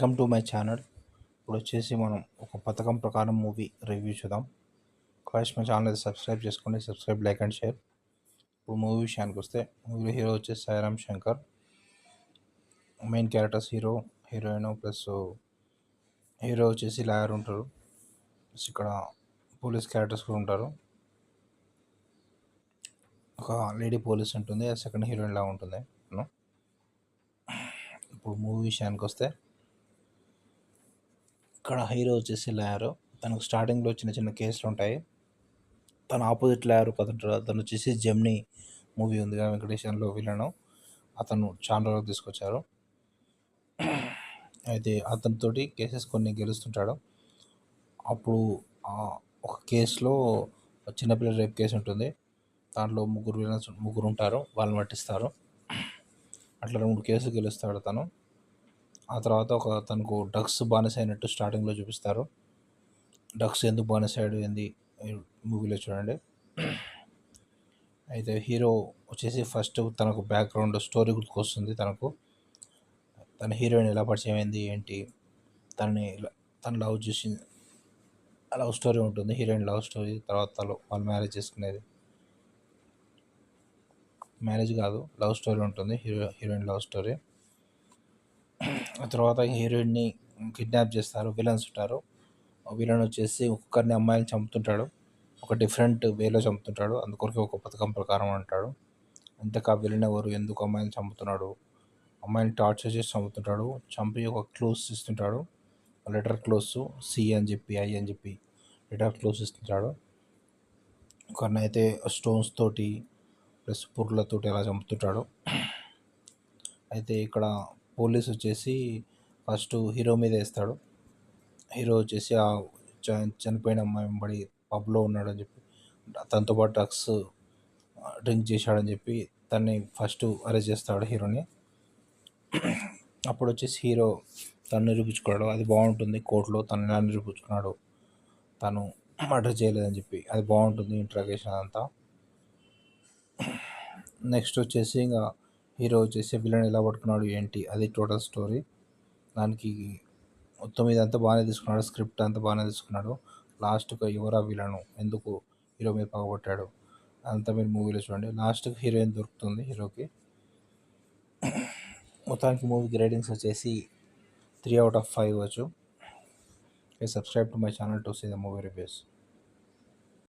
Welcome to my channel. ఇప్పుడు వచ్చేసి మనం ఒక పథకం ప్రకారం మూవీ రివ్యూ చూద్దాం. ఫస్ట్ మా ఛానల్ అయితే సబ్స్క్రైబ్ చేసుకోండి. Subscribe, like and share. ఇప్పుడు మూవీ విషయానికి వస్తే మూవీలో హీరో వచ్చేసి Sairam Shankar. Main characters hero, heroine plus hero వచ్చేసి లాయర్ ఉంటారు. ప్లస్ ఇక్కడ పోలీస్ క్యారెక్టర్స్ కూడా ఉంటారు. ఒక లేడీ పోలీస్ ఉంటుంది, సెకండ్ హీరోయిన్ లాగా ఉంటుంది. ఇప్పుడు మూవీ విషయానికి వస్తే ఇక్కడ హీరో వచ్చేసి లాయర్. తనకు స్టార్టింగ్లో చిన్న చిన్న కేసులు ఉంటాయి. తన ఆపోజిట్ లాయర్ అతను వచ్చేసి జెమినీ మూవీ ఉంది కదా వెంకటేశ్వర్లో విలను, అతను చాలా రోజులు తీసుకొచ్చారు. అయితే అతనితోటి కేసెస్ కొన్ని గెలుస్తుంటాడు. అప్పుడు ఒక కేసులో చిన్నపిల్లల రేప్ కేసు ఉంటుంది. దాంట్లో ముగ్గురు ఉంటారు, వాళ్ళని పట్టిస్తారు. అట్లా 2 కేసులు గెలుస్తాడు తను. ఆ తర్వాత తనకు డ్రగ్స్ బానిస అయినట్టు స్టార్టింగ్లో చూపిస్తారు. డ్రగ్స్ ఎందుకు బానిస అయ్యాడు ఏంది మూవీలో చూడండి. అయితే హీరో వచ్చేసి ఫస్ట్ తనకు బ్యాక్గ్రౌండ్ స్టోరీ గుర్తుకొస్తుంది. తన హీరోయిన్ ఎలా పరిచయం అయింది ఏంటి, తను లవ్ చేసింది, లవ్ స్టోరీ ఉంటుంది. Heroine love story. తర్వాత వాళ్ళు మ్యారేజ్ చేసుకునేది, మ్యారేజ్ కాదు లవ్ స్టోరీ ఉంటుంది, హీరోయిన్ లవ్ స్టోరీ. ఆ తర్వాత హీరోయిన్ని కిడ్నాప్ చేస్తారు, విలన్స్ ఉంటారు. విలన్ వచ్చేసి ఒక్కరిని అమ్మాయిని చంపుతుంటాడు, ఒక డిఫరెంట్ వేలో చంపుతుంటాడు. అందుకొరకు ఒక పథకం ప్రకారం అంటాడు. ఇంతకా విలన్ ఎవరు, ఎందుకు అమ్మాయిని చంపుతున్నాడు, అమ్మాయిని టార్చర్ చేసి చంపుతుంటాడు. చంపి ఒక క్లూస్ ఇస్తుంటాడు, లెటర్ క్లోజ్ సి అని చెప్పి ఐ అని చెప్పి లెటర్ క్లోజ్ ఇస్తుంటాడు. ఒకరినైతే స్టోన్స్ తోటి ప్లస్ పుర్లతోటి అలా చంపుతుంటాడు. అయితే ఇక్కడ పోలీస్ వచ్చేసి ఫస్ట్ హీరో మీద వేస్తాడు. హీరో వచ్చేసి ఆ చనిపోయిన అమ్మాయి వెంబడి పబ్లో ఉన్నాడని చెప్పి, తనతో పాటు డ్రగ్స్ డ్రింక్ చేశాడని చెప్పి తన్ని ఫస్ట్ అరెస్ట్ చేస్తాడు హీరోని. అప్పుడు వచ్చేసి హీరో తను నిరూపించుకున్నాడు, అది బాగుంటుంది. కోర్టులో తను ఎలా నిరూపించుకున్నాడు, తను మర్డర్ చేయలేదని చెప్పి అది బాగుంటుంది ఇంట్రాగేషన్ అంతా. నెక్స్ట్ వచ్చేసి ఇంకా హీరో వచ్చేసి విలన్ ఎలా పట్టుకున్నాడు ఏంటి, అది టోటల్ స్టోరీ. దానికి మొత్తం ఇదంతా బాగానే తీసుకున్నాడు, స్క్రిప్ట్ అంతా బాగానే తీసుకున్నాడు. లాస్ట్గా ఎవరా విలను, ఎందుకు హీరో మీద పగబట్టాడు, అంతా మీరు మూవీలో చూడండి. లాస్ట్కి హీరోయిన్ దొరుకుతుంది హీరోకి. మొత్తానికి మూవీకి రేటింగ్స్ వచ్చేసి 3/5 ఇవ్వచ్చు. Subscribe to my channel to see the movie reviews.